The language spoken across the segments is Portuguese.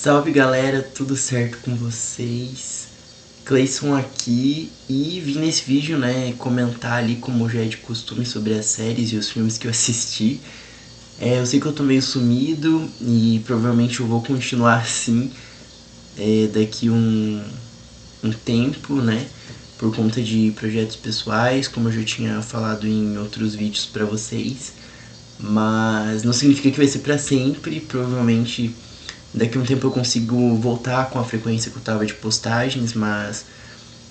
Salve galera, tudo certo com vocês? Cleison aqui e vim nesse vídeo, comentar ali como já é de costume sobre as séries e os filmes que eu assisti. Eu sei que eu tô meio sumido e provavelmente eu vou continuar assim daqui um tempo, por conta de projetos pessoais, como eu já tinha falado em outros vídeos pra vocês. Mas não significa que vai ser pra sempre, provavelmente daqui a um tempo eu consigo voltar com a frequência que eu tava de postagens, mas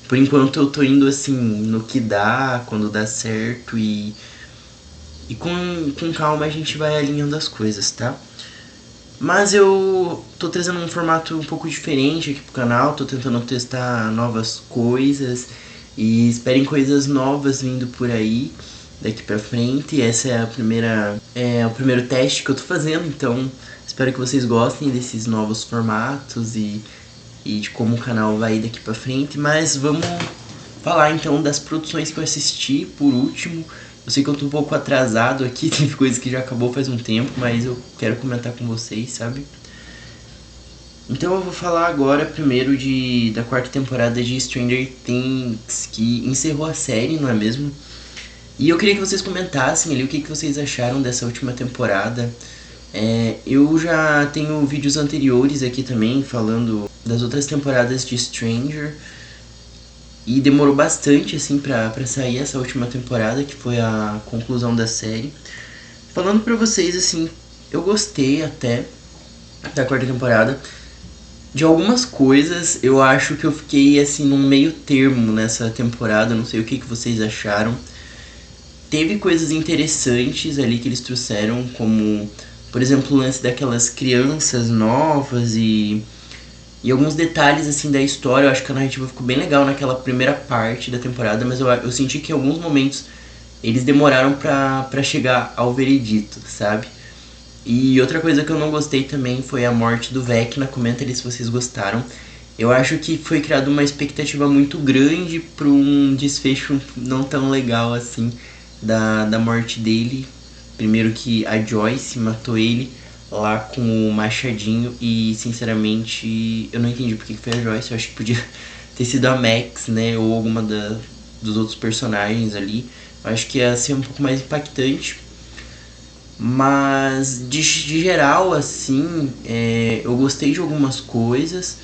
por enquanto eu tô indo assim no que dá, quando dá certo e com calma a gente vai alinhando as coisas, tá? Mas eu tô trazendo um formato um pouco diferente aqui pro canal, tô tentando testar novas coisas e esperem coisas novas vindo por aí daqui pra frente. Essa é o primeiro teste que eu tô fazendo, então espero que vocês gostem desses novos formatos e de como o canal vai daqui pra frente. Mas vamos falar então das produções que eu assisti por último. Eu sei que eu tô um pouco atrasado aqui, tem coisas que já acabou faz um tempo, mas eu quero comentar com vocês, sabe? Então eu vou falar agora primeiro da quarta temporada de Stranger Things, que encerrou a série, não é mesmo? E eu queria que vocês comentassem ali o que vocês acharam dessa última temporada. Eu já tenho vídeos anteriores aqui também falando das outras temporadas de Stranger. E demorou bastante assim pra sair essa última temporada, que foi a conclusão da série. Falando pra vocês assim, eu gostei até da quarta temporada. De algumas coisas, eu acho que eu fiquei assim num meio termo nessa temporada, não sei o que vocês acharam. Teve coisas interessantes ali que eles trouxeram, como, por exemplo, o lance daquelas crianças novas e alguns detalhes assim da história. Eu acho que a narrativa ficou bem legal naquela primeira parte da temporada, mas eu senti que em alguns momentos eles demoraram pra chegar ao veredito, sabe? E outra coisa que eu não gostei também foi a morte do Vecna. Comenta ali se vocês gostaram. Eu acho que foi criada uma expectativa muito grande pra um desfecho não tão legal assim da morte dele. Primeiro que a Joyce matou ele lá com o machadinho e sinceramente eu não entendi porque que foi a Joyce. Eu acho que podia ter sido a Max, ou alguma dos outros personagens ali. Eu acho que ia ser um pouco mais impactante. Mas de geral assim, eu gostei de algumas coisas.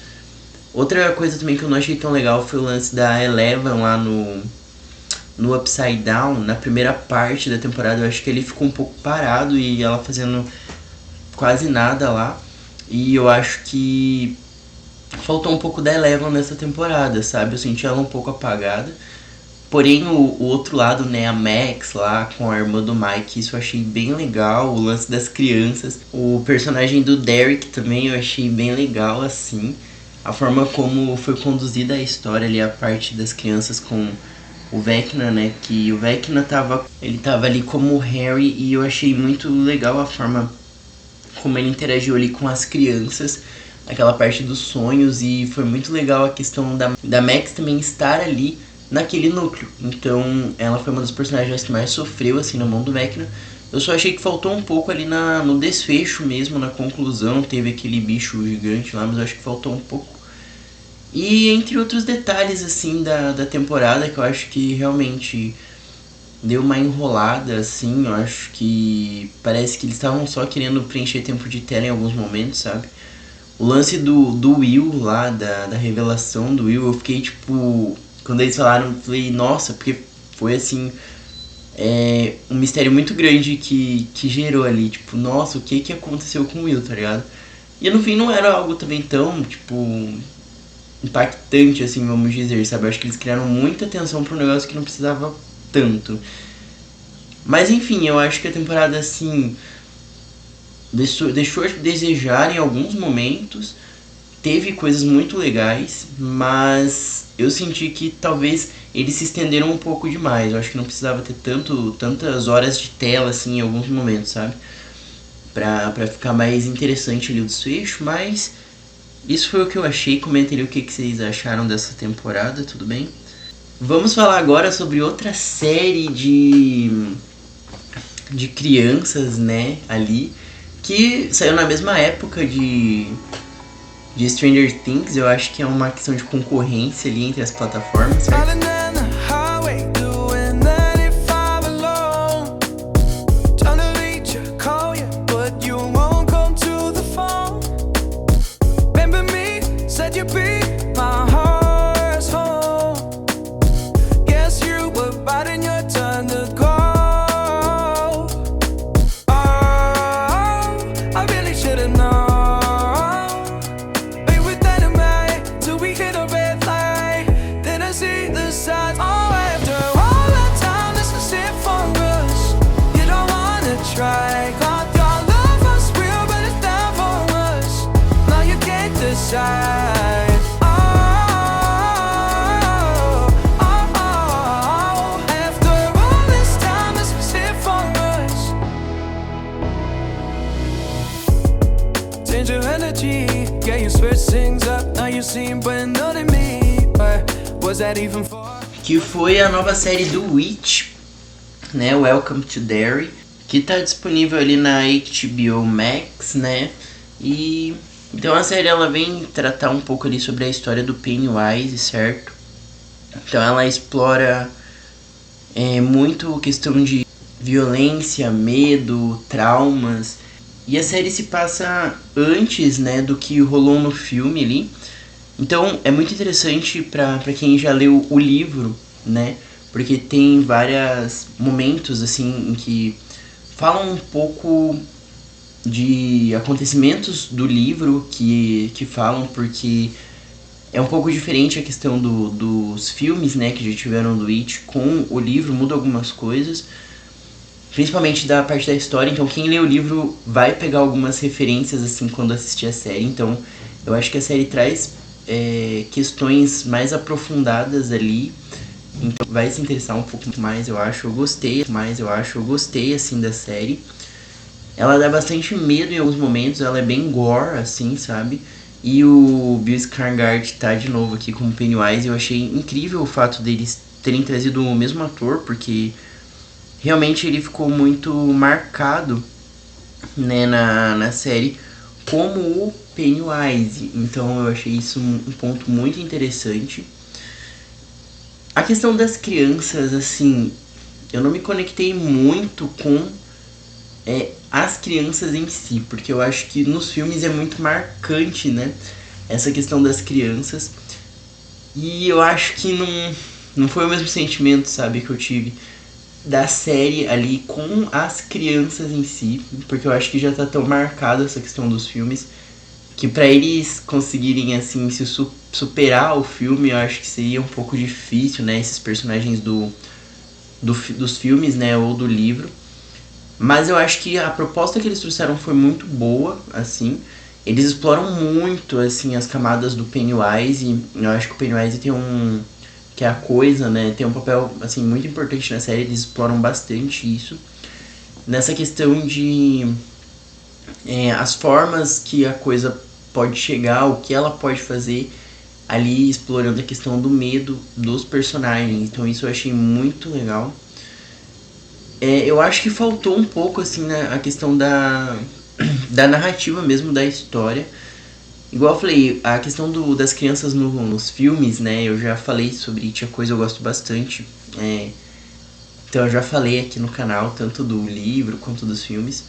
Outra coisa também que eu não achei tão legal foi o lance da Eleven lá no Upside Down. Na primeira parte da temporada eu acho que ele ficou um pouco parado e ela fazendo quase nada lá. E eu acho que faltou um pouco da Eleven nessa temporada, sabe? Eu senti ela um pouco apagada. Porém, o outro lado, a Max lá com a irmã do Mike, isso eu achei bem legal. O lance das crianças. O personagem do Derek também eu achei bem legal, assim. A forma como foi conduzida a história ali, a parte das crianças com o Vecna, que o Vecna tava ali como o Harry e eu achei muito legal a forma como ele interagiu ali com as crianças, aquela parte dos sonhos, e foi muito legal a questão da Max também estar ali naquele núcleo. Então ela foi uma das personagens que mais sofreu assim na mão do Vecna. Eu só achei que faltou um pouco ali no desfecho mesmo, na conclusão, teve aquele bicho gigante lá, mas eu acho que faltou um pouco. E entre outros detalhes assim da temporada que eu acho que realmente deu uma enrolada, assim. Eu acho que parece que eles estavam só querendo preencher tempo de tela em alguns momentos, sabe? O lance do Will lá, da revelação do Will, eu fiquei tipo... Quando eles falaram, eu falei, nossa, porque foi assim... um mistério muito grande que gerou ali, tipo, nossa, o que aconteceu com o Will, tá ligado? E no fim não era algo também tão, tipo... impactante, assim, vamos dizer, sabe? Eu acho que eles criaram muita atenção pra um negócio que não precisava tanto. Mas enfim, eu acho que a temporada assim deixou a desejar em alguns momentos. Teve coisas muito legais, mas eu senti que talvez eles se estenderam um pouco demais. Eu acho que não precisava ter tantas horas de tela assim em alguns momentos, sabe? Pra ficar mais interessante ali o desfecho, mas isso foi o que eu achei. Comentem o que vocês acharam dessa temporada, tudo bem? Vamos falar agora sobre outra série de crianças, ali, que saiu na mesma época de Stranger Things. Eu acho que é uma questão de concorrência ali entre as plataformas, certo? Que foi a nova série do Witch, né, Welcome to Derry, que tá disponível ali na HBO Max, né, e então a série ela vem tratar um pouco ali sobre a história do Pennywise, certo? Então ela explora muito questão de violência, medo, traumas, e a série se passa antes, né, do que rolou no filme ali. Então é muito interessante para quem já leu o livro, né? Porque tem vários momentos assim em que falam um pouco de acontecimentos do livro que falam, porque é um pouco diferente a questão dos filmes, né, que já tiveram do It com o livro, muda algumas coisas, principalmente da parte da história. Então quem lê o livro vai pegar algumas referências assim quando assistir a série. Então eu acho que a série traz questões mais aprofundadas ali, então vai se interessar um pouco mais, eu acho. Eu gostei assim da série. Ela dá bastante medo em alguns momentos, ela é bem gore assim, sabe? E o Bill Skarsgård tá de novo aqui como Pennywise. Eu achei incrível o fato deles terem trazido o mesmo ator, porque realmente ele ficou muito marcado, né, na série como o Pennywise. Então eu achei isso um ponto muito interessante. A questão das crianças, assim, eu não me conectei muito com as crianças em si, porque eu acho que nos filmes é muito marcante, né, essa questão das crianças. E eu acho que não foi o mesmo sentimento, sabe, que eu tive da série ali com as crianças em si, porque eu acho que já tá tão marcada essa questão dos filmes, que pra eles conseguirem, assim, se superar o filme, eu acho que seria um pouco difícil, né, esses personagens dos filmes, né, ou do livro. Mas eu acho que a proposta que eles trouxeram foi muito boa, assim. Eles exploram muito, assim, as camadas do Pennywise, e eu acho que o Pennywise tem que é a coisa, né, tem um papel, assim, muito importante na série. Eles exploram bastante isso, nessa questão de as formas que a coisa pode chegar, o que ela pode fazer, ali explorando a questão do medo dos personagens. Então isso eu achei muito legal. Eu acho que faltou um pouco, assim, né, a questão da narrativa mesmo da história. Igual eu falei, a questão das crianças nos filmes, né, eu já falei sobre It, a coisa eu gosto bastante. Então eu já falei aqui no canal, tanto do livro quanto dos filmes.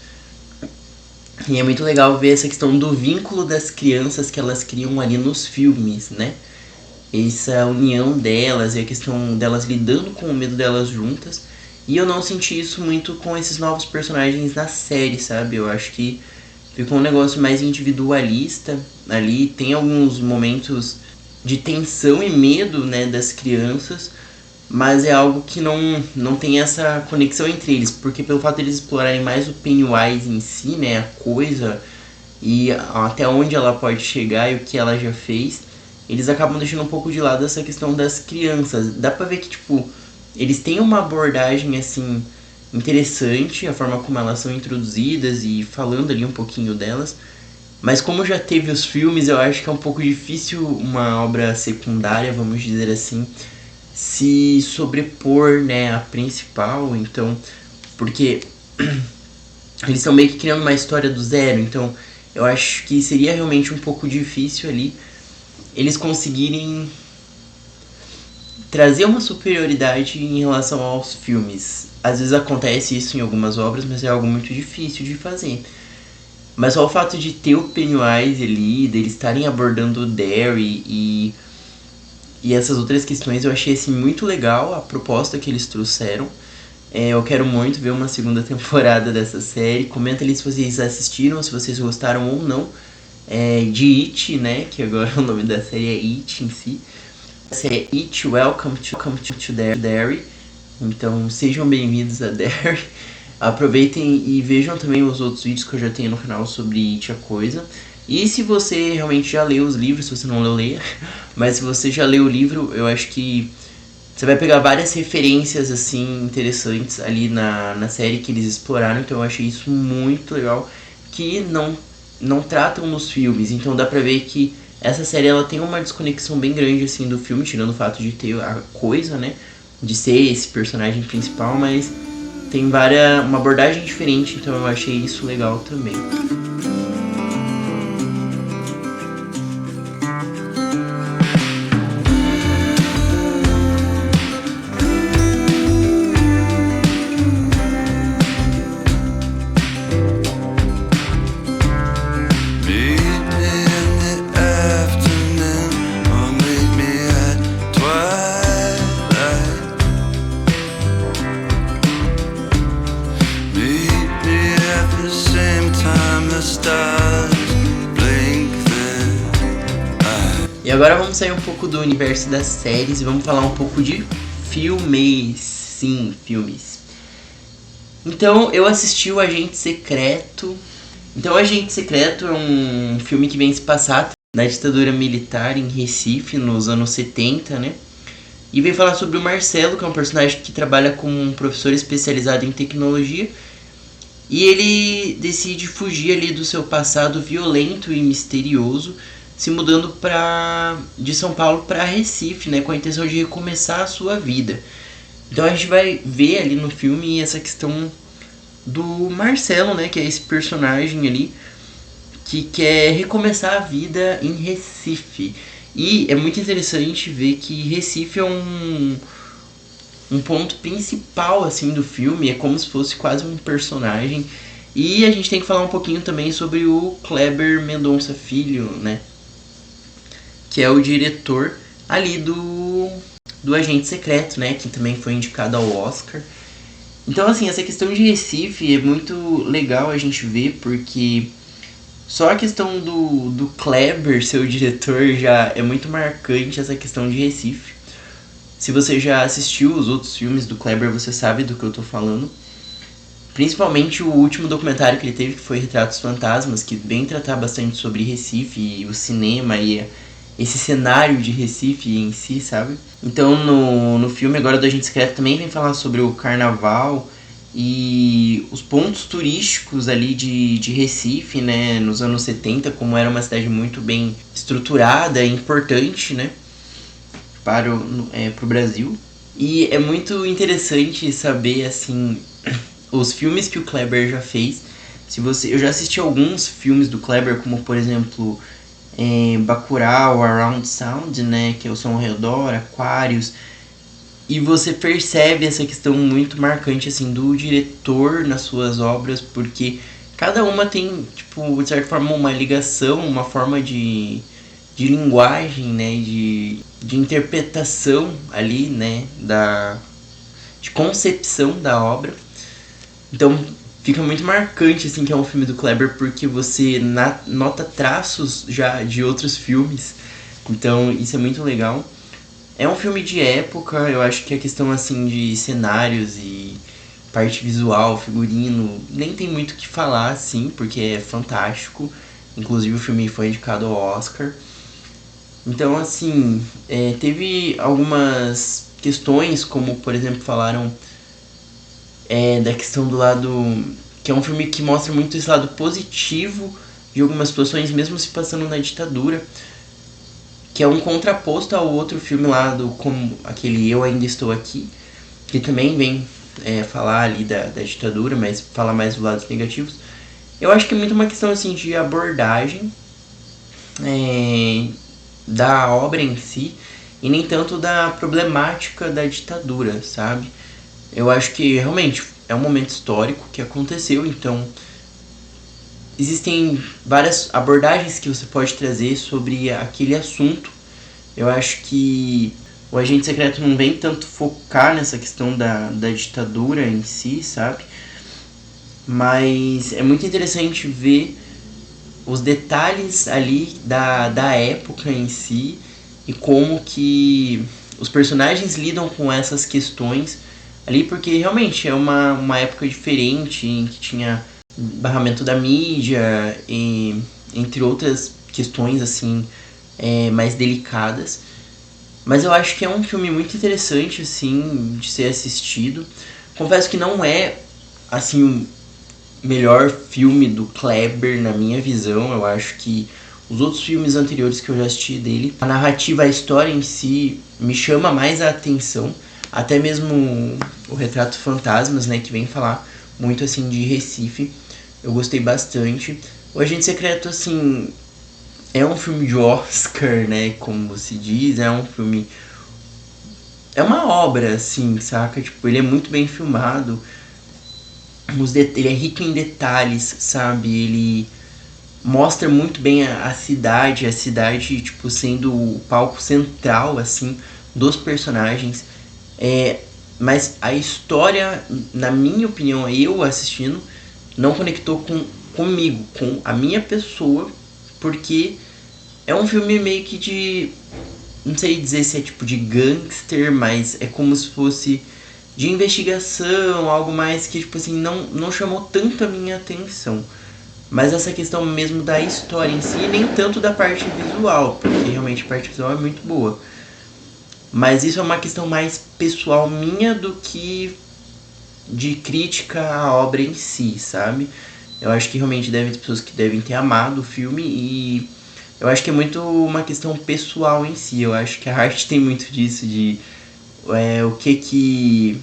E é muito legal ver essa questão do vínculo das crianças que elas criam ali nos filmes, né? Essa união delas e a questão delas lidando com o medo delas juntas. E eu não senti isso muito com esses novos personagens na série, sabe? Eu acho que ficou um negócio mais individualista ali. Tem alguns momentos de tensão e medo, né, das crianças, mas é algo que não tem essa conexão entre eles, porque pelo fato de eles explorarem mais o Pennywise em si, né, a coisa, e até onde ela pode chegar e o que ela já fez, eles acabam deixando um pouco de lado essa questão das crianças. Dá pra ver que, tipo, eles têm uma abordagem, assim, interessante, a forma como elas são introduzidas e falando ali um pouquinho delas, mas como já teve os filmes, eu acho que é um pouco difícil uma obra secundária, vamos dizer assim, se sobrepor, né, a principal. Então, porque eles estão meio que criando uma história do zero. Então eu acho que seria realmente um pouco difícil ali eles conseguirem trazer uma superioridade em relação aos filmes. Às vezes acontece isso em algumas obras, mas é algo muito difícil de fazer. Mas só o fato de ter o Pennywise ali, deles estarem abordando o Derry e essas outras questões, eu achei assim, muito legal a proposta que eles trouxeram. Eu quero muito ver uma segunda temporada dessa série. Comenta ali se vocês assistiram, se vocês gostaram ou não. De It, né? Que agora o nome da série é It em si. A série é It, Welcome to Derry. Então sejam bem-vindos a Derry. Aproveitem e vejam também os outros vídeos que eu já tenho no canal sobre It, a Coisa. E se você realmente já leu os livros, se você não leu, leia. Mas se você já leu o livro, eu acho que você vai pegar várias referências assim interessantes ali na série que eles exploraram. Então eu achei isso muito legal, que não tratam nos filmes. Então dá pra ver que essa série ela tem uma desconexão bem grande assim do filme, tirando o fato de ter a Coisa, né, de ser esse personagem principal, mas tem uma abordagem diferente, então eu achei isso legal também. E agora vamos sair um pouco do universo das séries e vamos falar um pouco de filmes. Sim, filmes. Então eu assisti o Agente Secreto. Então o Agente Secreto é um filme que vem se passar na ditadura militar em Recife, nos anos 70, né? E vem falar sobre o Marcelo, que é um personagem que trabalha como um professor especializado em tecnologia. E ele decide fugir ali do seu passado violento e misterioso, se mudando de São Paulo para Recife, né, com a intenção de recomeçar a sua vida. Então a gente vai ver ali no filme essa questão do Marcelo, né, que é esse personagem ali que quer recomeçar a vida em Recife. E é muito interessante ver que Recife é um ponto principal assim do filme, é como se fosse quase um personagem. E a gente tem que falar um pouquinho também sobre o Kleber Mendonça Filho, né, que é o diretor ali do Agente Secreto, né, que também foi indicado ao Oscar. Então, assim, essa questão de Recife é muito legal a gente ver, porque só a questão do Kleber ser o diretor já é muito marcante, essa questão de Recife. Se você já assistiu os outros filmes do Kleber, você sabe do que eu tô falando. Principalmente o último documentário que ele teve, que foi Retratos Fantasmas, que vem tratar bastante sobre Recife e o cinema e esse cenário de Recife em si, sabe? Então no filme agora do Agente Secreto também vem falar sobre o carnaval e os pontos turísticos ali de Recife, né, nos anos 70, como era uma cidade muito bem estruturada e importante, né, para pro Brasil. E é muito interessante saber, assim, os filmes que o Kleber já fez. Eu já assisti alguns filmes do Kleber, como por exemplo Bacurau, Around Sound, né, que é o Som ao Redor, Aquários, e você percebe essa questão muito marcante assim do diretor nas suas obras, porque cada uma tem, tipo, de certa forma uma ligação, uma forma de linguagem, né, de interpretação ali, né, de concepção da obra. Então fica muito marcante, assim, que é um filme do Kleber, porque você nota traços já de outros filmes. Então isso é muito legal. É um filme de época, eu acho que a questão, assim, de cenários e parte visual, figurino, nem tem muito o que falar, assim, porque é fantástico. Inclusive o filme foi indicado ao Oscar. Então, assim, teve algumas questões, como, por exemplo, falaram da questão do lado, que é um filme que mostra muito esse lado positivo de algumas situações, mesmo se passando na ditadura, que é um contraposto ao outro filme lá, como aquele Eu Ainda Estou Aqui, que também vem falar ali da ditadura, mas fala mais dos lados negativos. Eu acho que é muito uma questão assim de abordagem da obra em si e nem tanto da problemática da ditadura, sabe? Eu acho que realmente é um momento histórico que aconteceu, então existem várias abordagens que você pode trazer sobre aquele assunto. Eu acho que o Agente Secreto não vem tanto focar nessa questão da ditadura em si, sabe? Mas é muito interessante ver os detalhes ali da época em si e como que os personagens lidam com essas questões ali, porque realmente é uma época diferente em que tinha barramento da mídia, e, entre outras questões assim mais delicadas. Mas eu acho que é um filme muito interessante assim de ser assistido. Confesso que não é assim o melhor filme do Kleber na minha visão. Eu acho que os outros filmes anteriores que eu já assisti dele, a narrativa, a história em si me chama mais a atenção. Até mesmo o Retrato Fantasmas, né, que vem falar muito assim de Recife. Eu gostei bastante. O Agente Secreto, assim, é um filme de Oscar, né, como se diz. É um filme... É uma obra, assim, saca? Tipo, ele é muito bem filmado. Ele é rico em detalhes, sabe? Ele mostra muito bem a cidade, tipo, sendo o palco central, assim, dos personagens. Mas a história, na minha opinião, eu assistindo, não conectou comigo, com a minha pessoa, porque é um filme meio que de... Não sei dizer se é tipo de gangster, mas é como se fosse de investigação, algo mais que, tipo assim, não chamou tanto a minha atenção. Mas essa questão mesmo da história em si, nem tanto da parte visual, porque realmente a parte visual é muito boa. Mas isso é uma questão mais pessoal minha do que de crítica à obra em si, sabe? Eu acho que realmente devem ter pessoas que devem ter amado o filme e eu acho que é muito uma questão pessoal em si. Eu acho que a arte tem muito disso, de o que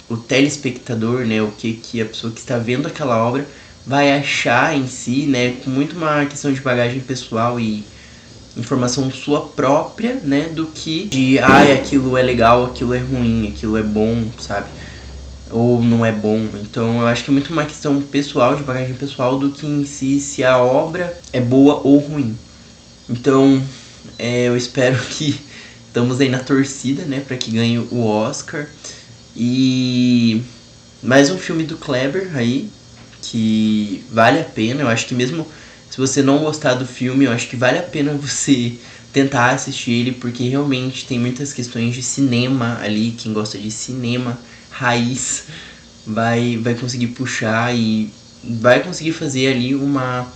o telespectador, né, o que a pessoa que está vendo aquela obra vai achar em si, né, com muito uma questão de bagagem pessoal e informação sua própria, né, do que de aquilo é legal, aquilo é ruim, aquilo é bom, sabe? Ou não é bom. Então eu acho que é muito uma questão pessoal, de bagagem pessoal, do que em si se a obra é boa ou ruim. Então eu espero que estamos aí na torcida, né, para que ganhe o Oscar. E mais um filme do Kleber aí, que vale a pena. Eu acho que mesmo se você não gostar do filme, eu acho que vale a pena você tentar assistir ele, porque realmente tem muitas questões de cinema ali. Quem gosta de cinema raiz vai conseguir puxar e vai conseguir fazer ali uma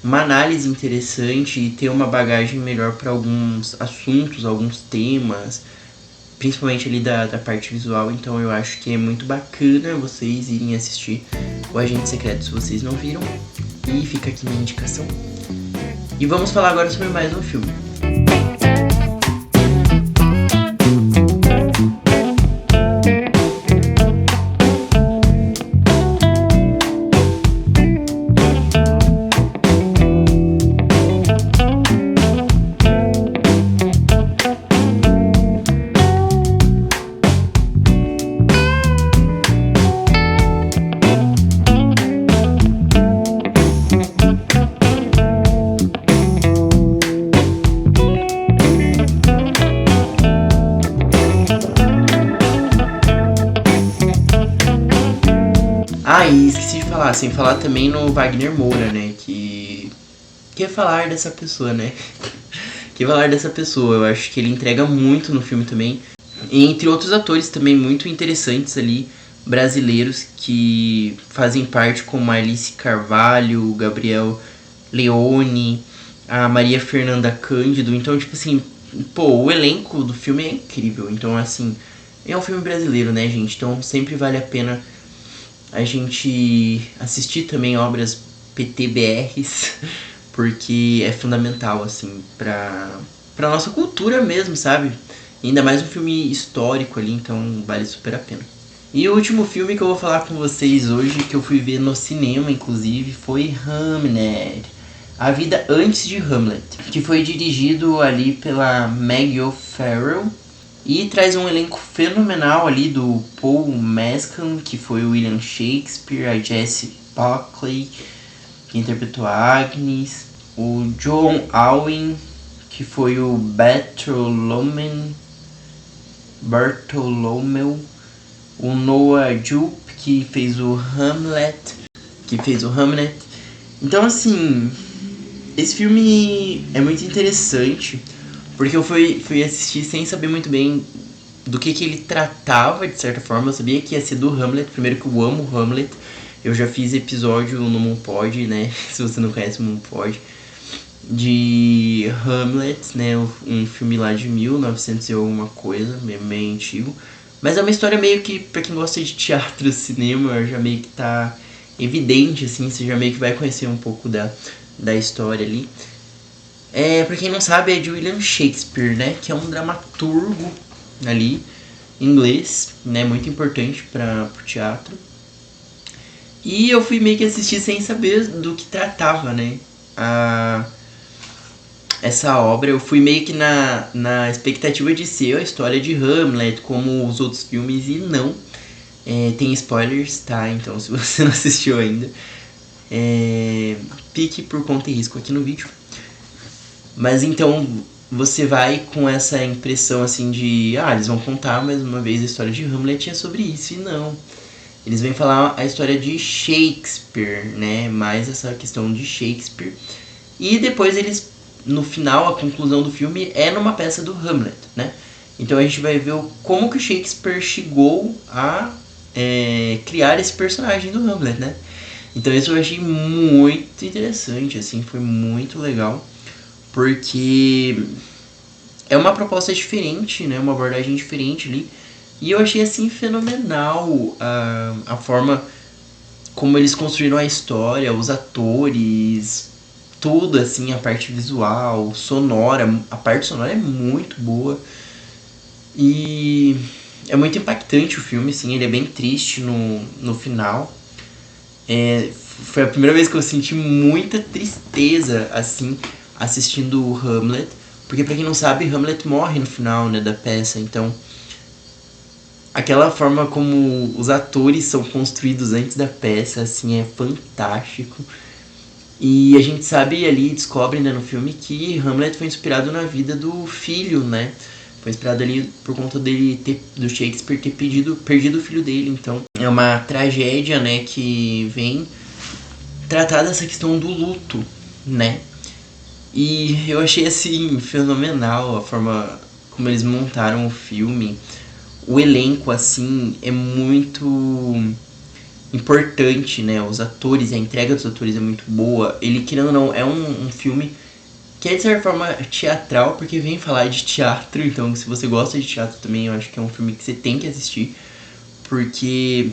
análise interessante e ter uma bagagem melhor para alguns assuntos, alguns temas, principalmente ali da parte visual. Então eu acho que é muito bacana vocês irem assistir o Agente Secreto se vocês não viram. E fica aqui minha indicação. E vamos falar agora sobre mais um filme. E esqueci de falar, sem falar também no Wagner Moura, né, que falar dessa pessoa, né, que falar dessa pessoa, eu acho que ele entrega muito no filme também, e entre outros atores também muito interessantes ali, brasileiros, que fazem parte, como a Alice Carvalho, o Gabriel Leone, a Maria Fernanda Cândido. Então, tipo assim, pô, o elenco do filme é incrível. Então, assim, é um filme brasileiro, né, gente, então sempre vale a pena a gente assistir também obras PTBRs, porque é fundamental, assim, pra nossa cultura mesmo, sabe? E ainda mais um filme histórico ali, então vale super a pena. E o último filme que eu vou falar com vocês hoje, que eu fui ver no cinema, inclusive, foi Hamnet. A Vida Antes de Hamlet, que foi dirigido ali pela Maggie O'Farrell e traz um elenco fenomenal ali do Paul Mescal, que foi o William Shakespeare, a Jessie Buckley, que interpretou a Agnes, o John Alwyn, que foi o Bartholomew, o Noah Jupe, que fez o Hamlet. Então, assim, esse filme é muito interessante, porque eu fui assistir sem saber muito bem do que ele tratava, de certa forma. Eu sabia que ia ser do Hamlet, primeiro que eu amo Hamlet. Eu já fiz episódio no Moonpod, né, se você não conhece o Moonpod, de Hamlet, né, um filme lá de 1900 e alguma coisa, meio antigo. Mas é uma história meio que, pra quem gosta de teatro, cinema, já meio que tá evidente, assim, você já meio que vai conhecer um pouco da história ali. Pra quem não sabe, é de William Shakespeare, né, que é um dramaturgo ali, inglês, né, muito importante pro teatro. E eu fui meio que assistir sem saber do que tratava, né, essa obra. Eu fui meio que na expectativa de ser a história de Hamlet, como os outros filmes, e não. Tem spoilers, tá? Então, se você não assistiu ainda, pique por conta e risco aqui no vídeo. Mas então, você vai com essa impressão assim de... eles vão contar mais uma vez a história de Hamlet e é sobre isso, e não. Eles vêm falar a história de Shakespeare, né? Mais essa questão de Shakespeare. E depois eles, no final, a conclusão do filme é numa peça do Hamlet, né? Então a gente vai ver como que o Shakespeare chegou a criar esse personagem do Hamlet, né? Então isso eu achei muito interessante, assim, foi muito legal, porque é uma proposta diferente, né? Uma abordagem diferente ali. E eu achei, assim, fenomenal a forma como eles construíram a história, os atores, tudo, assim, a parte visual, sonora. A parte sonora é muito boa. E é muito impactante o filme, assim, ele é bem triste no final. Foi a primeira vez que eu senti muita tristeza, assim, assistindo o Hamlet. Porque, pra quem não sabe, Hamlet morre no final, né, da peça. Então, aquela forma como os atores são construídos antes da peça, assim, é fantástico. E a gente sabe ali, descobre, né, no filme, que Hamlet foi inspirado na vida do filho, né? Foi inspirado ali por conta do Shakespeare ter perdido o filho dele. Então, é uma tragédia, né, que vem tratar dessa questão do luto, né? E eu achei, assim, fenomenal a forma como eles montaram o filme. O elenco, assim, é muito importante, né? Os atores, a entrega dos atores é muito boa. Ele, querendo ou não, é um filme que é de certa forma teatral, porque vem falar de teatro. Então, se você gosta de teatro também, eu acho que é um filme que você tem que assistir, porque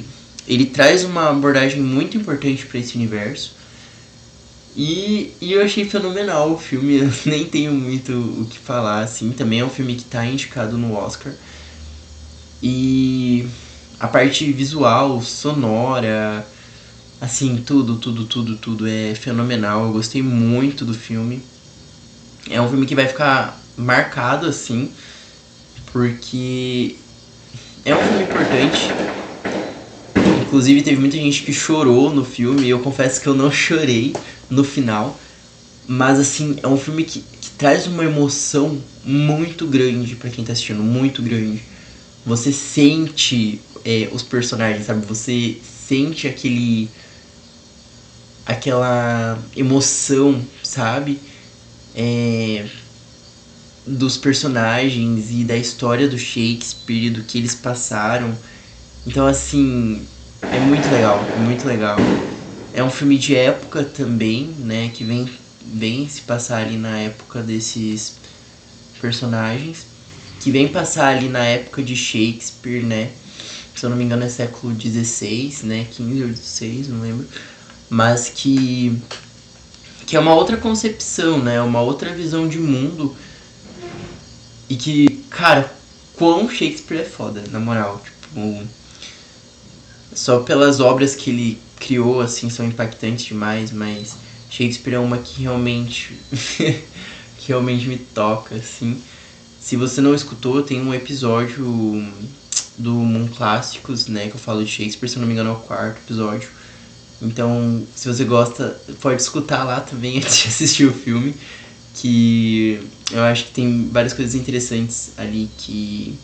ele traz uma abordagem muito importante para esse universo. E eu achei fenomenal o filme, eu nem tenho muito o que falar, assim. Também é um filme que tá indicado no Oscar. E a parte visual, sonora, assim, tudo é fenomenal. Eu gostei muito do filme. É um filme que vai ficar marcado, assim, porque é um filme importante. Inclusive teve muita gente que chorou no filme, e eu confesso que eu não chorei no final. Mas, assim, é um filme que traz uma emoção muito grande pra quem tá assistindo, muito grande. Você sente os personagens, sabe? Você sente aquela emoção, sabe? Dos personagens e da história do Shakespeare e do que eles passaram. Então, assim, é muito legal, é muito legal. É um filme de época também, né? Que vem se passar ali na época desses personagens. Que vem passar ali na época de Shakespeare, né? Se eu não me engano é século XVI, né? 15 ou 16, não lembro. Mas que é uma outra concepção, né? Uma outra visão de mundo. E que, cara, quão Shakespeare é foda, na moral. Tipo, só pelas obras que ele criou, assim, são impactantes demais, mas Shakespeare é uma que realmente que realmente me toca, assim. Se você não escutou, tem um episódio do Moon Clássicos, né, que eu falo de Shakespeare, se eu não me engano é o 4º episódio. Então, se você gosta, pode escutar lá também antes de assistir o filme, que eu acho que tem várias coisas interessantes ali que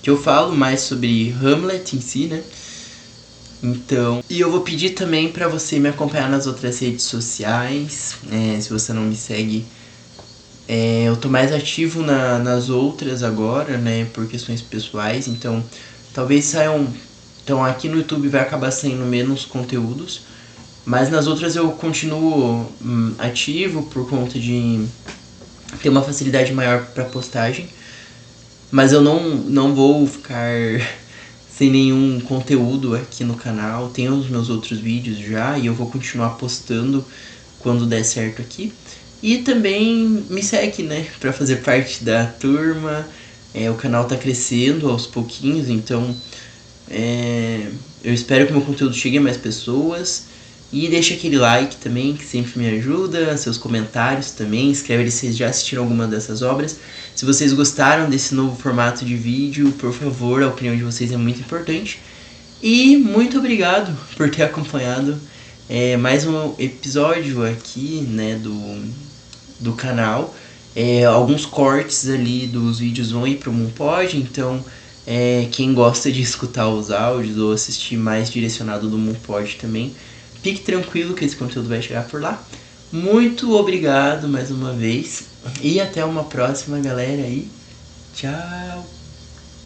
eu falo mais sobre Hamlet em si, né? Então, e eu vou pedir também pra você me acompanhar nas outras redes sociais, se você não me segue. Eu tô mais ativo nas outras agora, né, por questões pessoais, então talvez saiam... Então aqui no YouTube vai acabar saindo menos conteúdos, mas nas outras eu continuo ativo por conta de ter uma facilidade maior para postagem. Mas eu não vou ficar sem nenhum conteúdo aqui no canal. Tenho os meus outros vídeos já e eu vou continuar postando quando der certo aqui. E também me segue, né, pra fazer parte da turma. O canal tá crescendo aos pouquinhos, então eu espero que o meu conteúdo chegue a mais pessoas. E deixa aquele like também, que sempre me ajuda, seus comentários também, escreve ali se vocês já assistiram alguma dessas obras. Se vocês gostaram desse novo formato de vídeo, por favor, a opinião de vocês é muito importante. E muito obrigado por ter acompanhado mais um episódio aqui, né, do canal. Alguns cortes ali dos vídeos vão ir pro Moonpod, então quem gosta de escutar os áudios ou assistir mais direcionado do Moonpod também, fique tranquilo que esse conteúdo vai chegar por lá. Muito obrigado mais uma vez e até uma próxima, galera, e tchau!